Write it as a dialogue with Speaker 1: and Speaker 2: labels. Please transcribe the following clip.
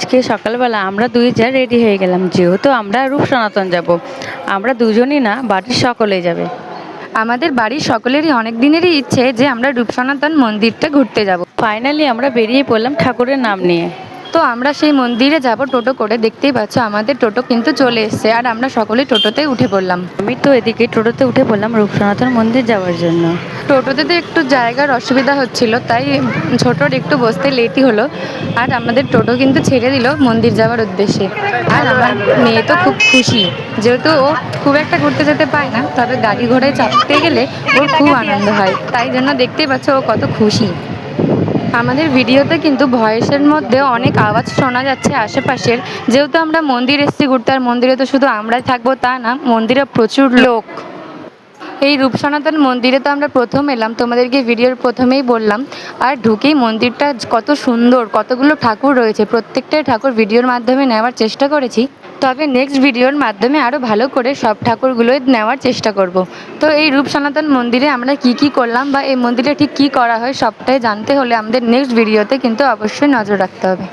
Speaker 1: আজকে সকালবেলা আমরা দুই যা রেডি হয়ে গেলাম, যেহেতু আমরা রূপ সনাতন যাব। আমরা দুজনই না, বাড়ির সকলেই যাবে।
Speaker 2: আমাদের বাড়ির সকলেরই অনেক দিনেরই ইচ্ছে যে আমরা রূপ সনাতন মন্দিরটা ঘুরতে যাব।
Speaker 1: ফাইনালি আমরা বেরিয়ে পড়লাম ঠাকুরের নাম নিয়ে।
Speaker 2: তো আমরা সেই মন্দিরে যাব টোটো করে। দেখতেই পাচ্ছ আমাদের টোটো কিন্তু চলে এসছে, আর আমরা সকলে টোটোতে উঠে পড়লাম।
Speaker 1: আমি তো এদিকে টোটোতে উঠে পড়লাম রূপ সনাতন মন্দির যাওয়ার জন্য।
Speaker 2: টোটোতে তো একটু জায়গার অসুবিধা হচ্ছিল, তাই ছোটোর একটু বসতে লেটই হলো। আর আমাদের টোটো কিন্তু ছেড়ে দিল মন্দির যাওয়ার উদ্দেশ্যে। আর আমার মেয়ে তো খুব খুশি, যেহেতু ও খুব একটা ঘুরতে যেতে পায় না, তবে গাড়ি ঘোড়ায় চাপতে গেলে ওর খুব আনন্দ হয়। তাই জন্য দেখতেই পাচ্ছ ও কত খুশি। আমাদের ভিডিওতে কিন্তু ভয়েসের মধ্যে অনেক আওয়াজ শোনা যাচ্ছে আশেপাশের, যেহেতু আমরা মন্দির এসেছি ঘুরতে। আর মন্দিরে তো শুধু আমরাই থাকবো তা না, মন্দিরে প্রচুর লোক। এই রূপ সনাতন মন্দিরে তো আমরা প্রথম এলাম, তোমাদেরকে ভিডিওর প্রথমেই বললাম। আর ঢুকেই মন্দিরটা কত সুন্দর, কতগুলো ঠাকুর রয়েছে। প্রত্যেকটাই ঠাকুর ভিডিওর মাধ্যমে নেওয়ার চেষ্টা করেছি, তবে নেক্সট ভিডিওর মাধ্যমে আরও ভালো করে সব ঠাকুরগুলোই নেওয়ার চেষ্টা করব। তো এই রূপ সনাতন মন্দিরে আমরা কি কি করলাম বা এই মন্দিরে ঠিক কী করা হয় সবটাই জানতে হলে আমাদের নেক্সট ভিডিওতে কিন্তু অবশ্যই নজর রাখতে হবে।